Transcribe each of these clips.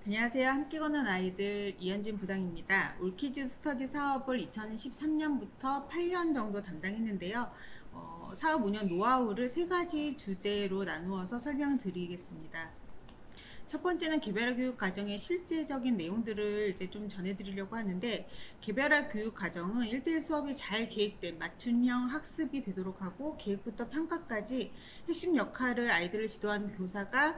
안녕하세요. 함께 걷는 아이들 이현진 부장입니다. 올키즈 스터디 사업을 2013년부터 8년 정도 담당했는데요. 사업 운영 노하우를 세 가지 주제로 나누어서 설명드리겠습니다. 첫 번째는 개별화 교육 과정의 실제적인 내용들을 이제 좀 전해드리려고 하는데, 개별화 교육 과정은 1대1 수업이 잘 계획된 맞춤형 학습이 되도록 하고, 계획부터 평가까지 핵심 역할을 아이들을 지도하는 교사가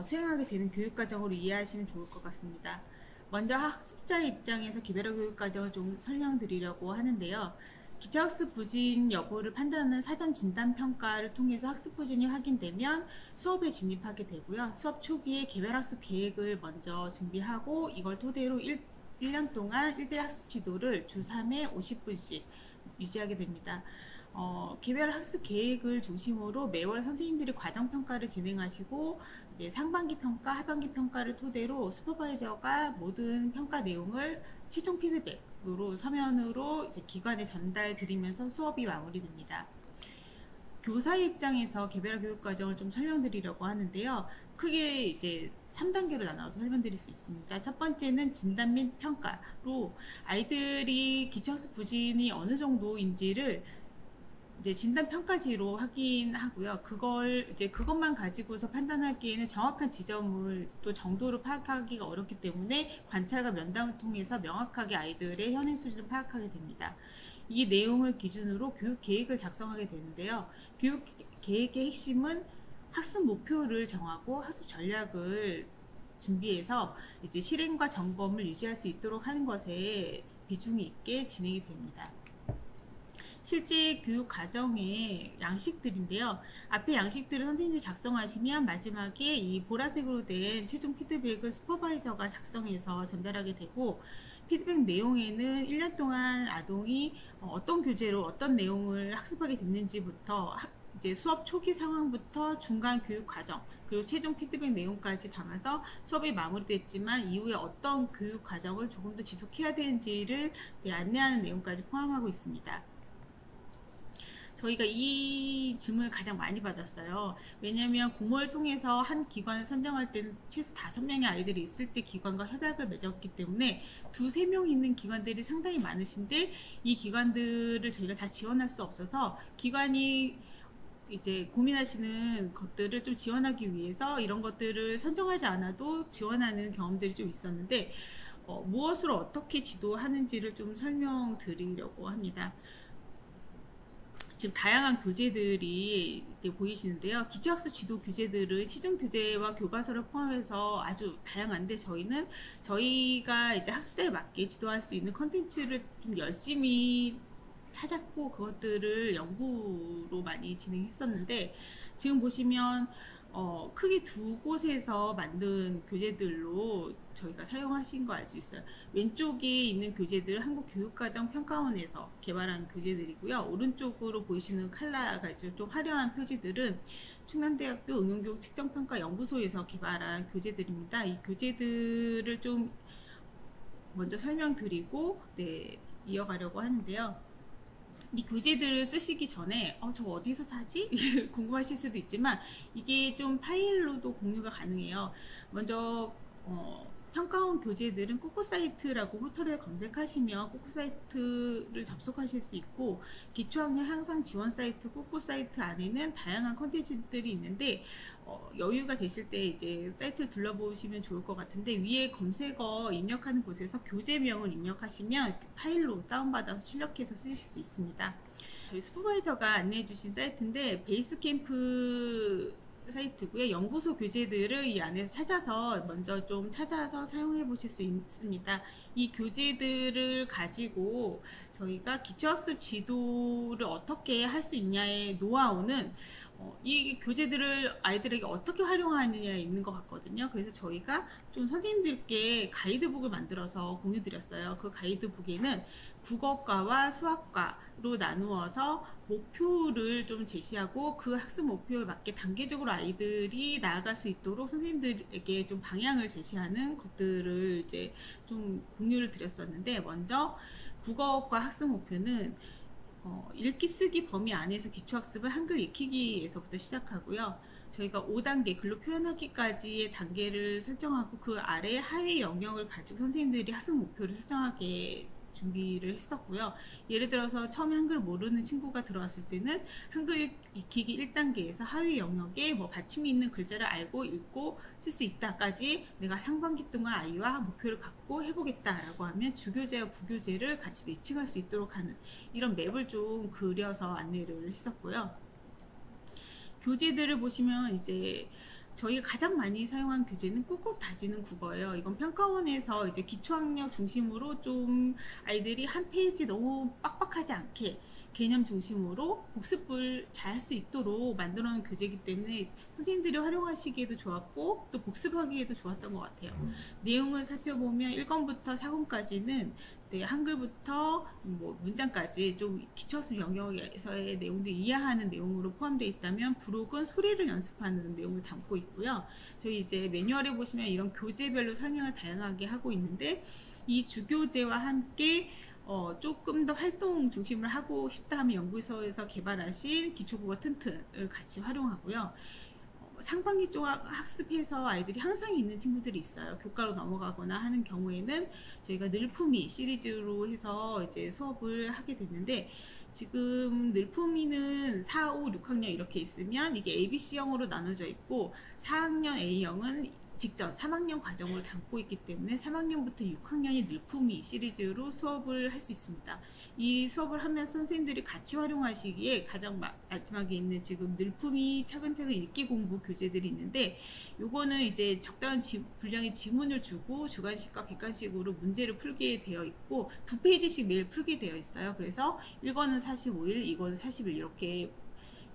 수행하게 되는 교육 과정으로 이해하시면 좋을 것 같습니다. 먼저 학습자의 입장에서 개별화 교육 과정을 좀 설명드리려고 하는데요. 기초학습 부진 여부를 판단하는 사전 진단 평가를 통해서 학습 부진이 확인되면 수업에 진입하게 되고요. 수업 초기에 개별학습 계획을 먼저 준비하고, 이걸 토대로 1년 동안 1대1 학습 지도를 주 3회 50분씩 유지하게 됩니다. 개별 학습 계획을 중심으로 매월 선생님들이 과정 평가를 진행하시고, 이제 상반기 평가, 하반기 평가를 토대로 슈퍼바이저가 모든 평가 내용을 최종 피드백으로 서면으로 이제 기관에 전달 드리면서 수업이 마무리됩니다. 교사의 입장에서 개별 교육 과정을 좀 설명드리려고 하는데요. 크게 이제 3단계로 나눠서 설명드릴 수 있습니다. 첫 번째는 진단 및 평가로 아이들이 기초학습 부진이 어느 정도인지를 이제 진단 평가지로 확인하고요. 그것만 가지고서 판단하기에는 정확한 지점을 또 정도로 파악하기가 어렵기 때문에 관찰과 면담을 통해서 명확하게 아이들의 현행 수준을 파악하게 됩니다. 이 내용을 기준으로 교육 계획을 작성하게 되는데요. 교육 계획의 핵심은 학습 목표를 정하고 학습 전략을 준비해서 이제 실행과 점검을 유지할 수 있도록 하는 것에 비중이 있게 진행이 됩니다. 실제 교육 과정의 양식들인데요. 앞에 양식들을 선생님들이 작성하시면 마지막에 이 보라색으로 된 최종 피드백을 슈퍼바이저가 작성해서 전달하게 되고, 피드백 내용에는 1년 동안 아동이 어떤 교재로 어떤 내용을 학습하게 됐는지부터 이제 수업 초기 상황부터 중간 교육 과정, 그리고 최종 피드백 내용까지 담아서 수업이 마무리됐지만 이후에 어떤 교육 과정을 조금 더 지속해야 되는지를 안내하는 내용까지 포함하고 있습니다. 저희가 이 질문을 가장 많이 받았어요. 왜냐하면 공모를 통해서 한 기관을 선정할 때는 최소 5명의 아이들이 있을 때 기관과 협약을 맺었기 때문에 2~3명 있는 기관들이 상당히 많으신데, 이 기관들을 저희가 다 지원할 수 없어서 기관이 이제 고민하시는 것들을 좀 지원하기 위해서 이런 것들을 선정하지 않아도 지원하는 경험들이 좀 있었는데, 무엇으로 어떻게 지도하는지를 좀 설명드리려고 합니다. 지금 다양한 교재들이 이제 보이시는데요. 기초학습 지도 교재들은 시중 교재와 교과서를 포함해서 아주 다양한데, 저희가 이제 학습자에 맞게 지도할 수 있는 컨텐츠를 좀 열심히 찾았고, 그것들을 연구로 많이 진행했었는데, 지금 보시면 크게 두 곳에서 만든 교재들로 저희가 사용하신 거 알 수 있어요. 왼쪽에 있는 교재들은 한국교육과정평가원에서 개발한 교재들이고요. 오른쪽으로 보이시는 컬러가 이제 좀 화려한 표지들은 충남대학교 응용교육측정평가연구소에서 개발한 교재들입니다. 이 교재들을 좀 먼저 설명드리고 이어가려고 하는데요. 이 교재들을 쓰시기 전에 저거 어디서 사지? 궁금하실 수도 있지만, 이게 좀 파일로도 공유가 가능해요. 먼저 평가원 교재들은 꾸꾸사이트라고 포털에 검색하시면 꾸꾸사이트를 접속하실 수 있고, 기초학력 향상 지원 사이트 꾸꾸사이트 안에는 다양한 컨텐츠들이 있는데, 여유가 되실 때 이제 사이트를 둘러보시면 좋을 것 같은데, 위에 검색어 입력하는 곳에서 교재명을 입력하시면 파일로 다운받아서 출력해서 쓰실 수 있습니다. 저희 슈퍼바이저가 안내해 주신 사이트인데, 베이스캠프 사이트고요. 연구소 교재들을 이 안에서 찾아서 사용해 보실 수 있습니다. 이 교재들을 가지고 저희가 기초학습 지도를 어떻게 할 수 있냐의 노하우는 이 교재들을 아이들에게 어떻게 활용하느냐에 있는 것 같거든요. 그래서 저희가 좀 선생님들께 가이드북을 만들어서 공유 드렸어요. 그 가이드북에는 국어과와 수학과로 나누어서 목표를 좀 제시하고, 그 학습 목표에 맞게 단계적으로 아이들이 나아갈 수 있도록 선생님들에게 좀 방향을 제시하는 것들을 이제 좀 공유를 드렸었는데, 먼저 국어과 학습 목표는 읽기 쓰기 범위 안에서 기초학습을 한글 익히기에서부터 시작하고요. 저희가 5단계 글로 표현하기까지의 단계를 설정하고 그 아래 하위 영역을 가지고 선생님들이 학습 목표를 설정하게 준비를 했었고요. 예를 들어서 처음에 한글을 모르는 친구가 들어왔을 때는 한글 익히기 1단계에서 하위 영역에 뭐 받침이 있는 글자를 알고 읽고 쓸 수 있다까지 내가 상반기 동안 아이와 목표를 갖고 해보겠다라고 하면 주교재와 부교재를 같이 매칭할 수 있도록 하는 이런 맵을 좀 그려서 안내를 했었고요. 교재들을 보시면 이제 저희가 가장 많이 사용한 교재는 꾹꾹 다지는 국어예요. 이건 평가원에서 이제 기초학력 중심으로 좀 아이들이 한 페이지 너무 빡빡하지 않게 개념 중심으로 복습을 잘 할 수 있도록 만들어 놓은 교재이기 때문에 선생님들이 활용하시기에도 좋았고 또 복습하기에도 좋았던 것 같아요. 내용을 살펴보면 1권부터 4권까지는 네, 한글부터 뭐 문장까지 좀 기초학습 영역에서의 내용들 이해하는 내용으로 포함되어 있다면 부록은 소리를 연습하는 내용을 담고 있고요. 저희 이제 매뉴얼에 보시면 이런 교재별로 설명을 다양하게 하고 있는데 이 주교재와 함께 조금 더 활동 중심으로 하고 싶다 하면 연구소에서 개발하신 기초국어 튼튼을 같이 활용하고요. 상반기 쪽 학습해서 아이들이 항상 있는 친구들이 있어요. 교과로 넘어가거나 하는 경우에는 저희가 늘품이 시리즈로 해서 이제 수업을 하게 됐는데 지금 늘품이는 4, 5, 6학년 이렇게 있으면 이게 ABC형으로 나눠져 있고 4학년 A형은 직전 3학년 과정을 담고 있기 때문에 3학년부터 6학년이 늘품이 시리즈로 수업을 할 수 있습니다. 이 수업을 하면서 선생님들이 같이 활용하시기에 가장 마지막에 있는 지금 늘품이 차근차근 읽기 공부 교재들이 있는데 요거는 이제 적당한 분량의 지문을 주고 주관식과 객관식으로 문제를 풀게 되어 있고 2페이지씩 매일 풀게 되어 있어요. 그래서 1권은 45일, 2권은 40일 이렇게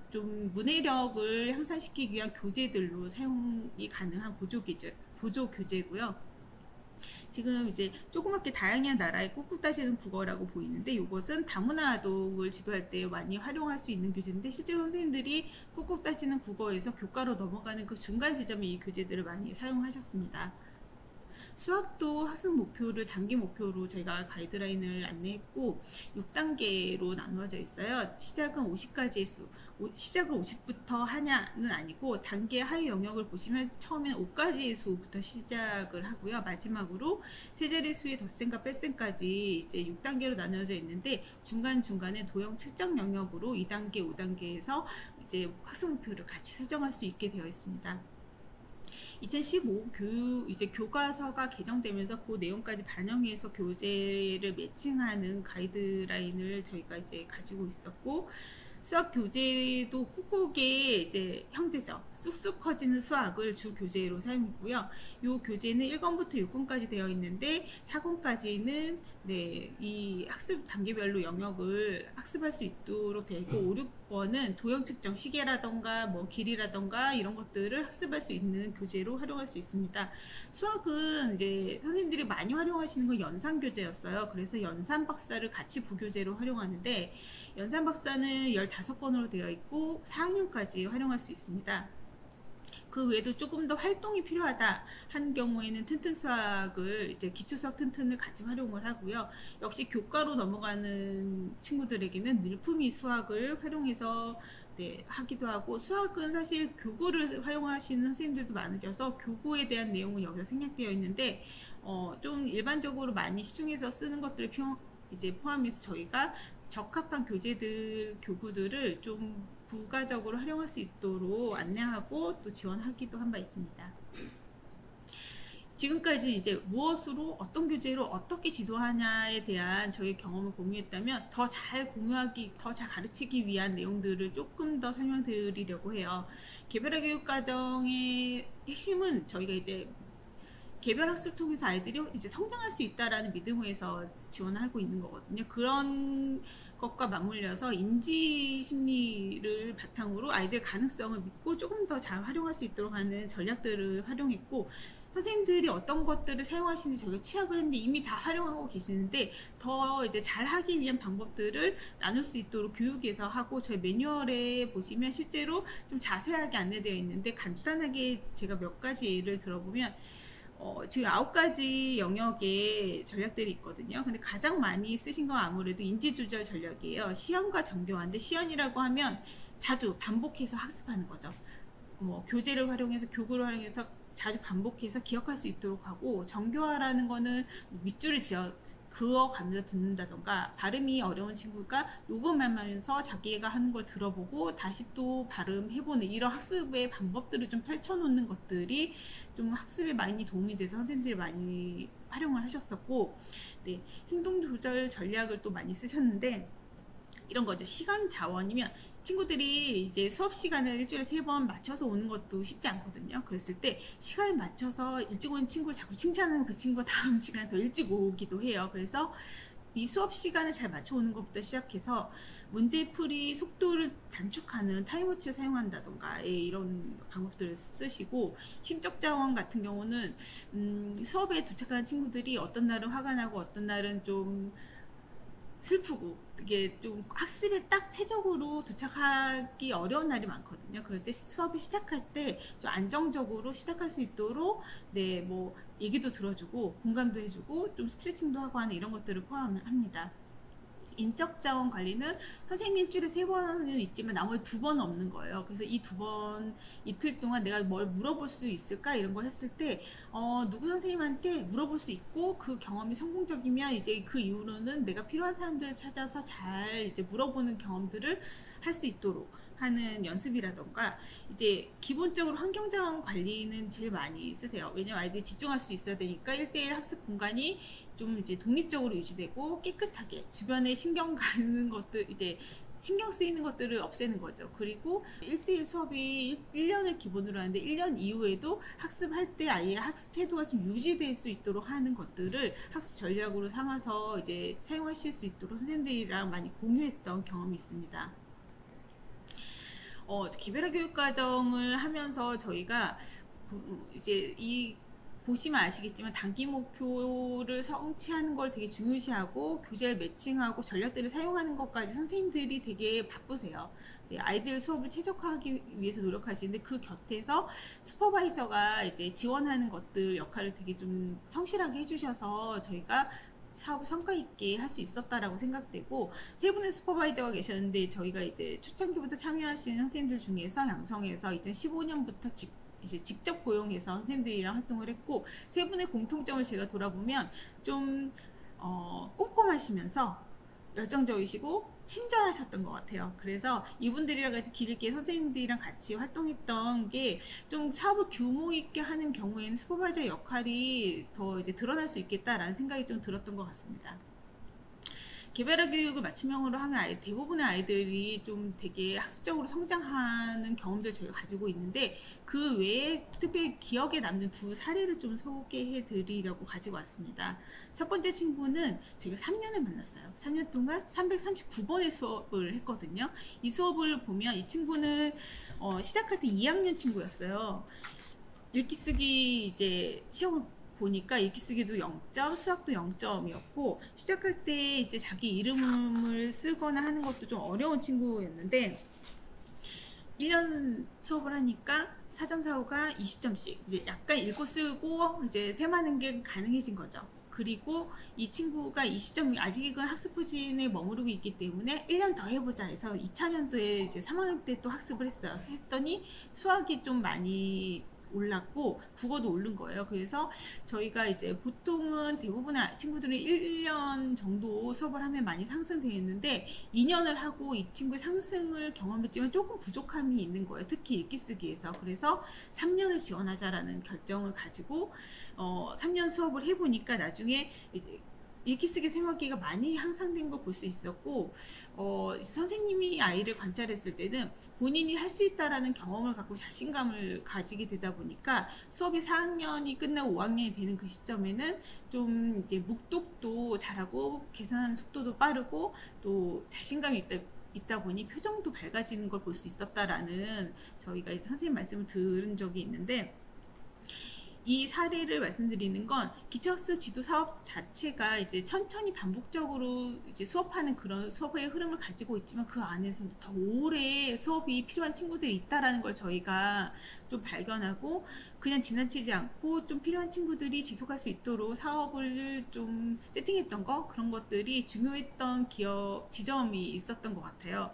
좀 문해력을 향상시키기 위한 교재들로 사용이 가능한 보조 교재고요. 지금 이제 조그맣게 다양한 나라의 꾹꾹 다지는 국어라고 보이는데 이것은 다문화 아동을 지도할 때 많이 활용할 수 있는 교재인데 실제로 선생님들이 꾹꾹 다지는 국어에서 교과로 넘어가는 그 중간 지점에 이 교재들을 많이 사용하셨습니다. 수학도 학습 목표를 단기 목표로 저희가 가이드라인을 안내했고 6단계로 나누어져 있어요. 시작은 50가지의 수, 시작을 50부터 하냐는 아니고 단계 하위 영역을 보시면 처음엔 5가지의 수부터 시작을 하고요. 마지막으로 세 자리 수의 덧셈과 뺄셈까지 이제 6단계로 나누어져 있는데 중간중간에 도형 측정 영역으로 2단계, 5단계에서 이제 학습 목표를 같이 설정할 수 있게 되어 있습니다. 2015 이제 교과서가 개정되면서 그 내용까지 반영해서 교재를 매칭하는 가이드라인을 저희가 이제 가지고 있었고 수학 교재도 꾹꾹의 이제 형제죠. 쑥쑥 커지는 수학을 주 교재로 사용했고요. 이 교재는 1권부터 6권까지 되어 있는데 4권까지는 네, 이 학습 단계별로 영역을 학습할 수 있도록 되어 있고 5, 6권은 도형 측정 시계라던가 뭐 길이라던가 이런 것들을 학습할 수 있는 교재로 활용할 수 있습니다. 수학은 이제 선생님들이 많이 활용하시는 건 연산 교재였어요. 그래서 연산 박사를 같이 부교재로 활용하는데 연산 박사는 15권으로 되어 있고 4학년까지 활용할 수 있습니다. 그 외에도 조금 더 활동이 필요하다 하는 경우에는 튼튼 수학을 이제 기초 수학 튼튼을 같이 활용을 하고요. 역시 교과로 넘어가는 친구들에게는 늘품이 수학을 활용해서 네, 하기도 하고 수학은 사실 교구를 활용하시는 선생님들도 많으셔서 교구에 대한 내용은 여기서 생략되어 있는데 좀 일반적으로 많이 시중에서 쓰는 것들을 이제 포함해서 저희가 적합한 교구들을 좀 부가적으로 활용할 수 있도록 안내하고 또 지원하기도 한 바 있습니다. 지금까지 이제 무엇으로 어떤 교재로 어떻게 지도하냐에 대한 저희 경험을 공유했다면 더 잘 공유하기, 더 잘 가르치기 위한 내용들을 조금 더 설명드리려고 해요. 개별화 교육과정의 핵심은 저희가 이제 개별 학습을 통해서 아이들이 이제 성장할 수 있다라는 믿음에서 지원하고 있는 거거든요. 그런 것과 맞물려서 인지 심리를 바탕으로 아이들 가능성을 믿고 조금 더 잘 활용할 수 있도록 하는 전략들을 활용했고 선생님들이 어떤 것들을 사용하시는지 저희가 취합을 했는데 이미 다 활용하고 계시는데 더 이제 잘 하기 위한 방법들을 나눌 수 있도록 교육에서 하고 저희 매뉴얼에 보시면 실제로 좀 자세하게 안내되어 있는데 간단하게 제가 몇 가지 예를 들어보면 지금 9가지 영역의 전략들이 있거든요. 근데 가장 많이 쓰신 건 아무래도 인지조절 전략이에요. 시연과 정교화인데 시연이라고 하면 자주 반복해서 학습하는 거죠. 뭐 교재를 활용해서 교구를 활용해서 자주 반복해서 기억할 수 있도록 하고, 정교화라는 거는 밑줄을 그어가면서 듣는다던가, 발음이 어려운 친구가 녹음하면서 자기가 하는 걸 들어보고 다시 또 발음해보는 이런 학습의 방법들을 좀 펼쳐놓는 것들이 좀 학습에 많이 도움이 돼서 선생님들이 많이 활용을 하셨었고, 네, 행동 조절 전략을 또 많이 쓰셨는데, 이런 거죠. 시간 자원이면 친구들이 이제 수업 시간을 일주일에 3번 맞춰서 오는 것도 쉽지 않거든요. 그랬을 때 시간을 맞춰서 일찍 오는 친구를 자꾸 칭찬하면 그 친구가 다음 시간에 더 일찍 오기도 해요. 그래서 이 수업 시간을 잘 맞춰오는 것부터 시작해서 문제풀이 속도를 단축하는 타임워치를 사용한다던가 이런 방법들을 쓰시고, 심적 자원 같은 경우는 수업에 도착하는 친구들이 어떤 날은 화가 나고 어떤 날은 좀 슬프고, 이게 좀 학습에 딱 최적으로 도착하기 어려운 날이 많거든요. 그럴 때 수업이 시작할 때 좀 안정적으로 시작할 수 있도록, 네, 뭐 얘기도 들어주고 공감도 해주고 좀 스트레칭도 하고 하는 이런 것들을 포함합니다. 인적 자원 관리는 선생님이 일주일에 3번은 있지만 나머지 2번은 없는 거예요. 그래서 이 2번 이틀 동안 내가 뭘 물어볼 수 있을까 이런 걸 했을 때 누구 선생님한테 물어볼 수 있고, 그 경험이 성공적이면 이제 그 이후로는 내가 필요한 사람들을 찾아서 잘 이제 물어보는 경험들을 할 수 있도록 하는 연습이라던가, 이제 기본적으로 환경자원 관리는 제일 많이 쓰세요. 왜냐면 아이들이 집중할 수 있어야 되니까 1대1 학습 공간이 좀 이제 독립적으로 유지되고 깨끗하게, 주변에 신경 가는 것들, 이제 신경 쓰이는 것들을 없애는 거죠. 그리고 1대1 수업이 1년을 기본으로 하는데 1년 이후에도 학습할 때 아이의 학습 태도가 좀 유지될 수 있도록 하는 것들을 학습 전략으로 삼아서 이제 사용하실 수 있도록 선생님들이랑 많이 공유했던 경험이 있습니다. 개별화 교육과정을 하면서 저희가 이제 보시면 아시겠지만 단기 목표를 성취하는 걸 되게 중요시하고, 교재를 매칭하고 전략들을 사용하는 것까지 선생님들이 되게 바쁘세요. 네, 아이들 수업을 최적화하기 위해서 노력하시는데, 그 곁에서 슈퍼바이저가 이제 지원하는 것들 역할을 되게 좀 성실하게 해주셔서 저희가 사업을 성과 있게 할 수 있었다라고 생각되고, 3분의 슈퍼바이저가 계셨는데 저희가 이제 초창기부터 참여하시는 선생님들 중에서 양성해서 2015년부터 이제 직접 고용해서 선생님들이랑 활동을 했고, 3분의 공통점을 제가 돌아보면 좀 꼼꼼하시면서 열정적이시고 친절하셨던 것 같아요. 그래서 이분들이랑 같이 길 있게 선생님들이랑 같이 활동했던 게 좀 사업을 규모 있게 하는 경우에는 슈퍼바이저 역할이 더 이제 드러날 수 있겠다라는 생각이 좀 들었던 것 같습니다. 개별화 교육을 맞춤형으로 하면 대부분의 아이들이 좀 되게 학습적으로 성장하는 경험들을 저희가 가지고 있는데, 그 외에 특별히 기억에 남는 2 사례를 좀 소개해 드리려고 가지고 왔습니다. 첫 번째 친구는 저희가 3년을 만났어요. 3년 동안 339번의 수업을 했거든요. 이 수업을 보면 이 친구는 시작할 때 2학년 친구였어요. 읽기 쓰기 이제 시험을 보니까 읽기 쓰기도 0점, 수학도 0점이었고, 시작할 때 이제 자기 이름을 쓰거나 하는 것도 좀 어려운 친구였는데, 1년 수업을 하니까 사전사후가 20점씩 이제 약간 읽고 쓰고 이제 세마는 게 가능해진 거죠. 그리고 이 친구가 20점, 아직은 학습 부진에 머무르고 있기 때문에 1년 더 해보자 해서 2차년도에 이제 3학년 때 또 학습을 했어요. 했더니 수학이 좀 많이 올랐고 국어도 오른 거예요. 그래서 저희가 이제 보통은 대부분의 친구들은 1년 정도 수업을 하면 많이 상승되어 있는데, 2년을 하고 이 친구의 상승을 경험했지만 조금 부족함이 있는 거예요. 특히 읽기 쓰기에서. 그래서 3년을 지원하자라는 결정을 가지고 3년 수업을 해보니까 나중에 읽기 쓰기 세마기가 많이 향상된 걸 볼 수 있었고, 선생님이 아이를 관찰했을 때는 본인이 할 수 있다라는 경험을 갖고 자신감을 가지게 되다 보니까 수업이 4학년이 끝나고 5학년이 되는 그 시점에는 좀 이제 묵독도 잘하고 계산하는 속도도 빠르고 또 자신감이 있다 보니 표정도 밝아지는 걸 볼 수 있었다라는 저희가 이제 선생님 말씀을 들은 적이 있는데, 이 사례를 말씀드리는 건 기초학습 지도 사업 자체가 이제 천천히 반복적으로 이제 수업하는 그런 수업의 흐름을 가지고 있지만, 그 안에서도 더 오래 수업이 필요한 친구들이 있다라는 걸 저희가 좀 발견하고, 그냥 지나치지 않고 좀 필요한 친구들이 지속할 수 있도록 사업을 좀 세팅했던 거, 그런 것들이 중요했던 지점이 있었던 것 같아요.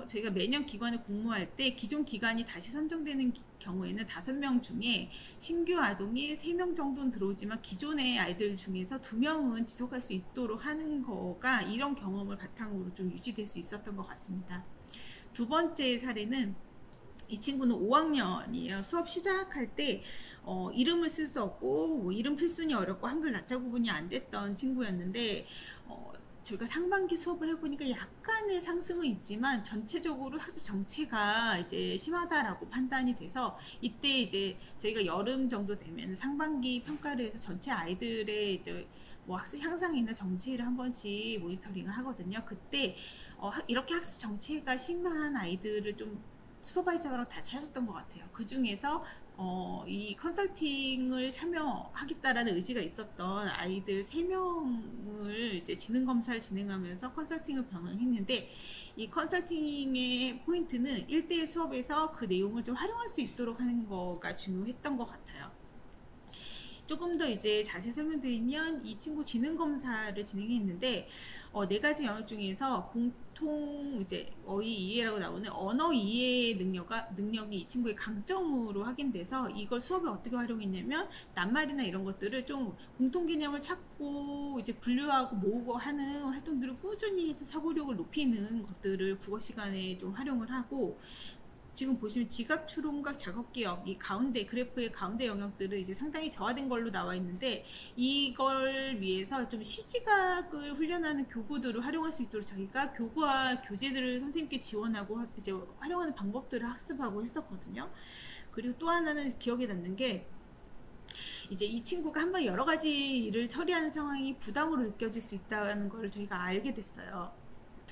저희가 매년 기관을 공모할 때 기존 기관이 다시 선정되는 경우에는 5명 중에 신규 아동이 3명 정도는 들어오지만 기존의 아이들 중에서 2명은 지속할 수 있도록 하는 거가 이런 경험을 바탕으로 좀 유지될 수 있었던 것 같습니다. 두 번째 사례는 이 친구는 5학년이에요. 수업 시작할 때 이름을 쓸 수 없고 뭐 이름 필순이 어렵고 한글 낮자 구분이 안 됐던 친구였는데 저희가 상반기 수업을 해보니까 약간의 상승은 있지만 전체적으로 학습 정체가 이제 심하다라고 판단이 돼서 이때 이제 저희가 여름 정도 되면 상반기 평가를 해서 전체 아이들의 이제 뭐 학습 향상이나 정체를 한 번씩 모니터링을 하거든요. 그때 이렇게 학습 정체가 심한 아이들을 좀 슈퍼바이저랑 다 찾았던 것 같아요. 그 중에서 이 컨설팅을 참여하겠다라는 의지가 있었던 아이들 3명을 이제 지능 검사를 진행하면서 컨설팅을 병행했는데, 이 컨설팅의 포인트는 1대1 수업에서 그 내용을 좀 활용할 수 있도록 하는 거가 중요했던 것 같아요. 조금 더 이제 자세히 설명드리면 이 친구 지능 검사를 진행했는데 4가지 영역 중에서 공통 이제 어휘 이해라고 나오는 언어 이해 능력이 이 친구의 강점으로 확인돼서 이걸 수업에 어떻게 활용했냐면 낱말이나 이런 것들을 좀 공통 개념을 찾고 이제 분류하고 모으고 하는 활동들을 꾸준히 해서 사고력을 높이는 것들을 국어 시간에 좀 활용을 하고, 지금 보시면 지각, 추론각, 작업기억 이 가운데 그래프의 가운데 영역들은 이제 상당히 저하된 걸로 나와 있는데, 이걸 위해서 좀 시지각을 훈련하는 교구들을 활용할 수 있도록 저희가 교구와 교재들을 선생님께 지원하고 이제 활용하는 방법들을 학습하고 했었거든요. 그리고 또 하나는 기억에 남는 게, 이제 이 친구가 한번 여러 가지 일을 처리하는 상황이 부담으로 느껴질 수 있다는 걸 저희가 알게 됐어요.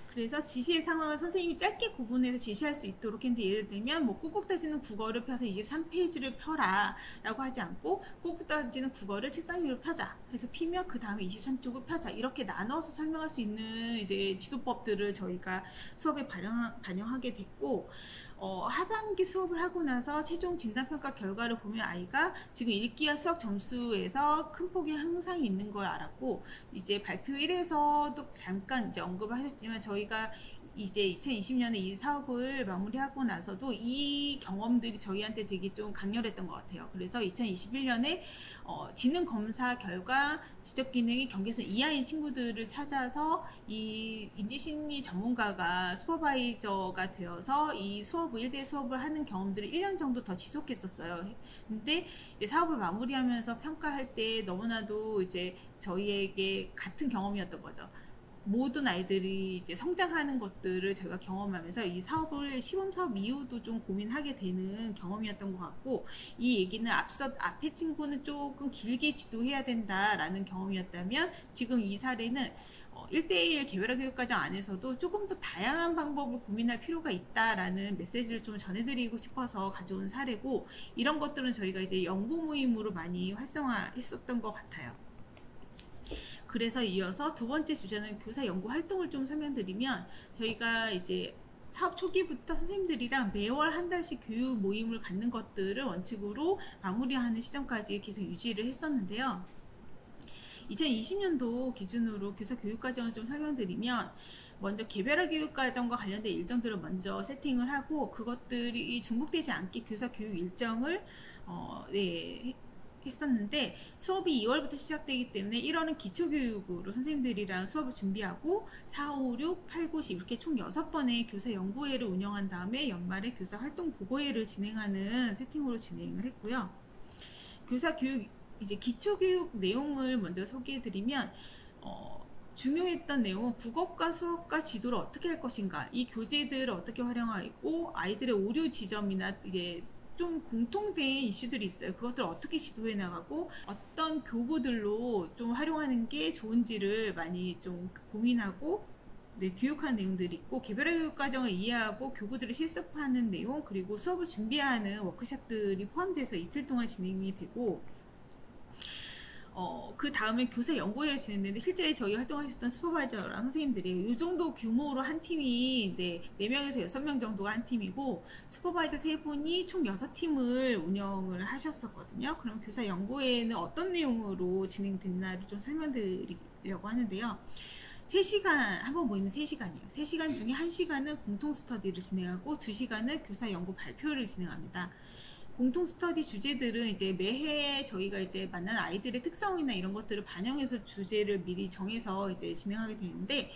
그래서 지시의 상황을 선생님이 짧게 구분해서 지시할 수 있도록 했는데, 예를 들면 뭐 꾹꾹 따지는 국어를 펴서 23페이지를 펴라 라고 하지 않고 꾹꾹 따지는 국어를 책상 위로 펴자 해서 피면 그 다음에 23쪽을 펴자, 이렇게 나눠서 설명할 수 있는 이제 지도법들을 저희가 수업에 반영하게 됐고, 하반기 수업을 하고 나서 최종 진단평가 결과를 보면 아이가 지금 읽기와 수학 점수에서 큰 폭의 향상이 있는 걸 알았고, 이제 발표 1에서도 잠깐 이제 언급을 하셨지만 저희가 이제 2020년에 이 사업을 마무리하고 나서도 이 경험들이 저희한테 되게 좀 강렬했던 것 같아요. 그래서 2021년에 지능 검사 결과 지적 기능이 경계선 이하인 친구들을 찾아서 이 인지심리 전문가가 슈퍼바이저가 되어서 이 수업을 1대1 수업을 하는 경험들을 1년 정도 더 지속했었어요. 근데 사업을 마무리하면서 평가할 때 너무나도 이제 저희에게 같은 경험이었던 거죠. 모든 아이들이 이제 성장하는 것들을 저희가 경험하면서 이 사업을 시범 사업 이후도 좀 고민하게 되는 경험이었던 것 같고, 이 얘기는 앞에 친구는 조금 길게 지도해야 된다라는 경험이었다면, 지금 이 사례는 1대1 개별화 교육과정 안에서도 조금 더 다양한 방법을 고민할 필요가 있다라는 메시지를 좀 전해드리고 싶어서 가져온 사례고, 이런 것들은 저희가 이제 연구 모임으로 많이 활성화했었던 것 같아요. 그래서 이어서 두 번째 주제는 교사 연구 활동을 좀 설명드리면, 저희가 이제 사업 초기부터 선생님들이랑 매월 한 달씩 교육 모임을 갖는 것들을 원칙으로 마무리하는 시점까지 계속 유지를 했었는데요. 2020년도 기준으로 교사 교육과정을 좀 설명드리면, 먼저 개별화 교육과정과 관련된 일정들을 먼저 세팅을 하고, 그것들이 중복되지 않게 교사 교육 일정을 했었는데, 수업이 2월부터 시작되기 때문에 1월은 기초교육으로 선생님들이랑 수업을 준비하고 4, 5, 6, 8, 9, 10 이렇게 총 6번의 교사 연구회를 운영한 다음에 연말에 교사 활동 보고회를 진행하는 세팅으로 진행을 했고요. 교사 교육 이제 기초교육 내용을 먼저 소개해드리면, 중요했던 내용은 국어과 수학과 지도를 어떻게 할 것인가, 이 교재들을 어떻게 활용하고 아이들의 오류 지점이나 이제 좀 공통된 이슈들이 있어요. 그것들을 어떻게 지도해 나가고 어떤 교구들로 좀 활용하는 게 좋은지를 많이 좀 고민하고 교육하는 내용들이 있고, 개별화 교육 과정을 이해하고 교구들을 실습하는 내용, 그리고 수업을 준비하는 워크숍들이 포함돼서 이틀 동안 진행이 되고, 그 다음에 교사 연구회를 진행했는데, 실제 저희 활동하셨던 슈퍼바이저랑 선생님들이 이 정도 규모로 한 팀이 4명에서 6명 정도가 한 팀이고, 슈퍼바이저 3분이 총 6팀을 운영을 하셨었거든요. 그럼 교사 연구회는 어떤 내용으로 진행됐나를 좀 설명드리려고 하는데요. 3시간, 한 번 모이면 3시간이에요. 3시간 중에 1시간은 공통 스터디를 진행하고 2시간은 교사 연구 발표를 진행합니다. 공통 스터디 주제들은 이제 매해 저희가 이제 만나는 아이들의 특성이나 이런 것들을 반영해서 주제를 미리 정해서 이제 진행하게 되는데,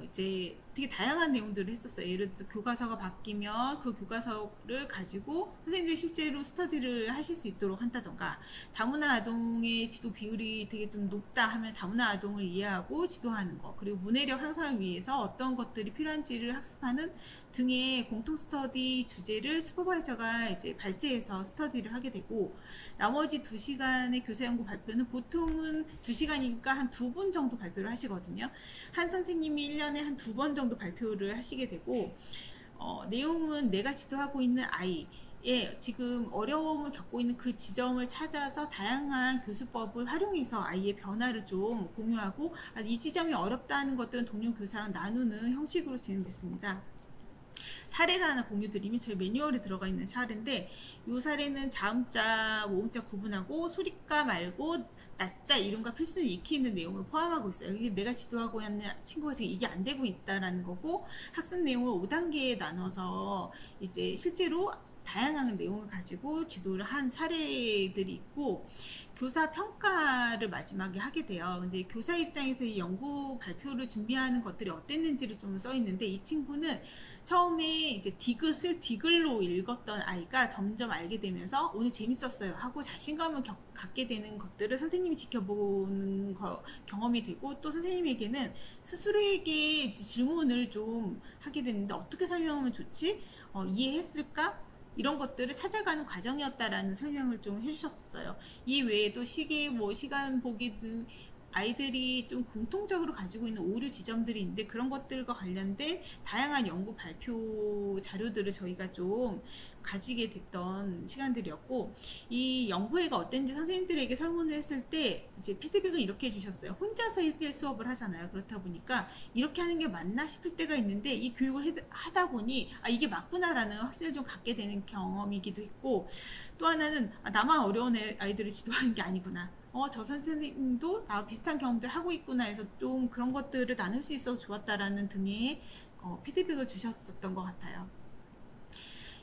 이제 되게 다양한 내용들을 했었어요. 예를 들어 교과서가 바뀌면 그 교과서를 가지고 선생님들이 실제로 스터디를 하실 수 있도록 한다던가, 다문화 아동의 지도 비율이 되게 좀 높다 하면 다문화 아동을 이해하고 지도하는 거, 그리고 문해력 향상을 위해서 어떤 것들이 필요한지를 학습하는 등의 공통 스터디 주제를 슈퍼바이저가 이제 발제해서 스터디를 하게 되고, 나머지 2시간의 교사 연구 발표는 보통은 2시간이니까 한 2분 정도 발표를 하시거든요. 한 선생님이 1년에 한 2번 정도 발표를 하시게 되고, 내용은 내가 지도하고 있는 아이 지금 어려움을 겪고 있는 그 지점을 찾아서 다양한 교수법을 활용해서 아이의 변화를 좀 공유하고, 이 지점이 어렵다는 것들은 동료 교사랑 나누는 형식으로 진행됐습니다. 사례를 하나 공유 드리면, 저희 매뉴얼에 들어가 있는 사례인데, 이 사례는 자음자, 모음자 구분하고 소리가 말고 낮자, 이름과 필수를 익히는 내용을 포함하고 있어요. 이게 내가 지도하고 있는 친구가 지금 이게 안 되고 있다라는 거고, 학습 내용을 5단계에 나눠서 이제 실제로 다양한 내용을 가지고 지도를 한 사례들이 있고, 교사 평가를 마지막에 하게 돼요. 근데 교사 입장에서 이 연구 발표를 준비하는 것들이 어땠는지를 좀 써 있는데, 이 친구는 처음에 이제 디귿을 디글로 읽었던 아이가 점점 알게 되면서 오늘 재밌었어요 하고 자신감을 갖게 되는 것들을 선생님이 지켜보는 경험이 되고, 또 선생님에게는 스스로에게 질문을 좀 하게 되는데, 어떻게 설명하면 좋지? 이해했을까? 이런 것들을 찾아가는 과정이었다라는 설명을 좀 해주셨어요. 이 외에도 시계, 시간 보기 등 아이들이 좀 공통적으로 가지고 있는 오류 지점들이 있는데, 그런 것들과 관련된 다양한 연구 발표 자료들을 저희가 좀 가지게 됐던 시간들이었고, 이 연구회가 어땠는지 선생님들에게 설문을 했을 때 이제 피드백을 이렇게 해주셨어요. 혼자서 1대1 수업을 하잖아요. 그렇다 보니까 이렇게 하는 게 맞나 싶을 때가 있는데, 이 교육을 하다 보니 이게 맞구나라는 확신을 좀 갖게 되는 경험이기도 했고, 또 하나는 나만 어려운 아이들을 지도하는 게 아니구나, 저 선생님도 나와 비슷한 경험들 하고 있구나 해서 좀 그런 것들을 나눌 수 있어서 좋았다라는 등의 피드백을 주셨었던 것 같아요.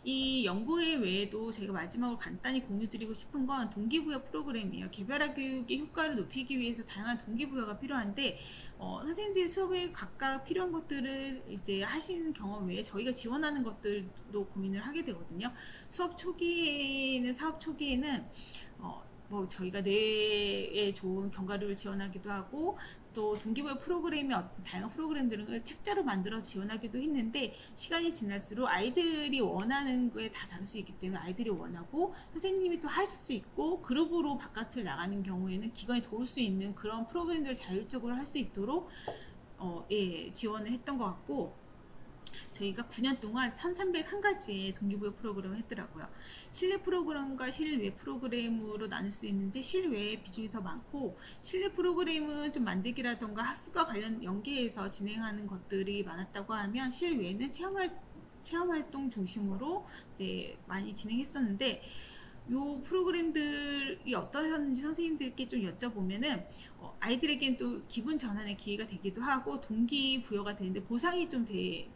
이 연구회 외에도 제가 마지막으로 간단히 공유드리고 싶은 건 동기부여 프로그램이에요. 개별화 교육의 효과를 높이기 위해서 다양한 동기부여가 필요한데, 선생님들이 수업에 각각 필요한 것들을 이제 하시는 경험 외에 저희가 지원하는 것들도 고민을 하게 되거든요. 사업 초기에는 저희가 뇌에 좋은 견과류를 지원하기도 하고, 또 동기부여 프로그램이 다양한 프로그램들을 책자로 만들어 지원하기도 했는데, 시간이 지날수록 아이들이 원하는 거에 다 다를 수 있기 때문에 아이들이 원하고 선생님이 또 할 수 있고 그룹으로 바깥을 나가는 경우에는 기관이 도울 수 있는 그런 프로그램들을 자율적으로 할 수 있도록 지원을 했던 것 같고, 저희가 9년 동안 1301가지의 동기부여 프로그램을 했더라고요. 실내 프로그램과 실외 프로그램으로 나눌 수 있는데, 실외의 비중이 더 많고, 실내 프로그램은 좀 만들기라던가 학습과 관련 연계해서 진행하는 것들이 많았다고 하면, 실외는 체험활동 중심으로 많이 진행했었는데, 요 프로그램들이 어떠셨는지 선생님들께 좀 여쭤보면은, 아이들에겐 또 기분 전환의 기회가 되기도 하고 동기부여가 되는데,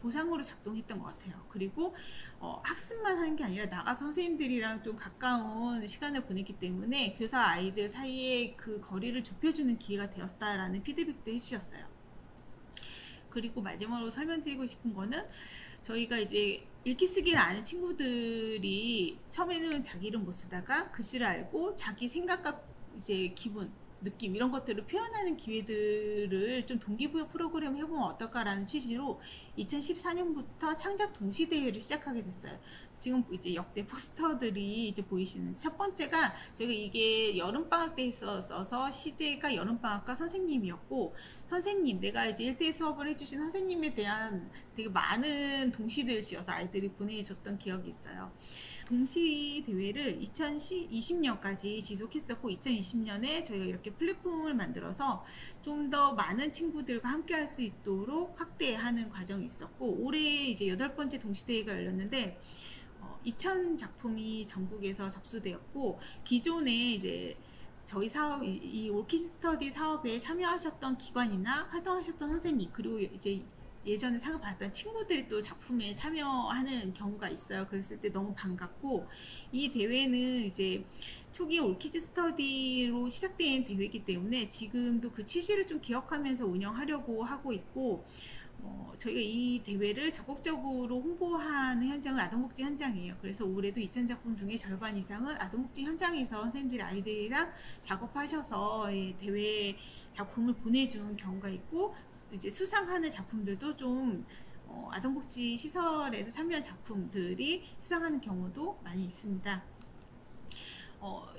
보상으로 작동했던 것 같아요. 그리고 학습만 하는 게 아니라 나가서 선생님들이랑 좀 가까운 시간을 보냈기 때문에 교사 아이들 사이에 그 거리를 좁혀주는 기회가 되었다라는 피드백도 해주셨어요. 그리고 마지막으로 설명드리고 싶은 거는, 저희가 이제 읽기 쓰기를 아는 친구들이 처음에는 자기 이름 못 쓰다가 글씨를 알고 자기 생각과 이제 기분, 느낌 이런 것들을 표현하는 기회들을 좀 동기부여 프로그램 해보면 어떨까라는 취지로 2014년부터 창작 동시대회를 시작하게 됐어요. 지금 이제 역대 포스터들이 이제 보이시는, 첫 번째가 저희가 이게 여름방학 때 있어서 시제가 여름방학과 선생님이었고, 선생님, 내가 이제 1대1 수업을 해주신 선생님에 대한 되게 많은 동시들을 지어서 아이들이 보내줬던 기억이 있어요. 동시대회를 2020년까지 지속했었고, 2020년에 저희가 이렇게 플랫폼을 만들어서 좀 더 많은 친구들과 함께 할 수 있도록 확대하는 과정이 있었고, 올해 이제 8번째 동시대회가 열렸는데 2000 작품이 전국에서 접수되었고, 기존에 이제 저희 사업, 이 올키즈 스터디 사업에 참여하셨던 기관이나 활동하셨던 선생님, 그리고 이제 예전에 상을 받았던 친구들이 또 작품에 참여하는 경우가 있어요. 그랬을 때 너무 반갑고, 이 대회는 이제 초기 올키즈 스터디로 시작된 대회이기 때문에 지금도 그 취지를 좀 기억하면서 운영하려고 하고 있고, 저희가 이 대회를 적극적으로 홍보하는 현장은 아동복지 현장이에요. 그래서 올해도 2000작품 중에 절반 이상은 아동복지 현장에서 선생님들이 아이들이랑 작업하셔서 대회 작품을 보내준 경우가 있고, 이제 수상하는 작품들도 좀 아동복지 시설에서 참여한 작품들이 수상하는 경우도 많이 있습니다.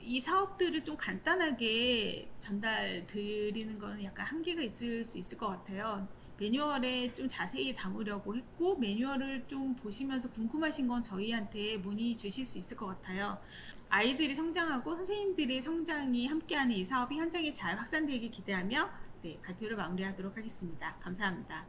이 사업들을 좀 간단하게 전달 드리는 거는 약간 한계가 있을 수 있을 것 같아요. 매뉴얼에 좀 자세히 담으려고 했고, 매뉴얼을 좀 보시면서 궁금하신 건 저희한테 문의 주실 수 있을 것 같아요. 아이들이 성장하고 선생님들의 성장이 함께하는 이 사업이 현장에 잘 확산되길 기대하며 발표를 마무리하도록 하겠습니다. 감사합니다.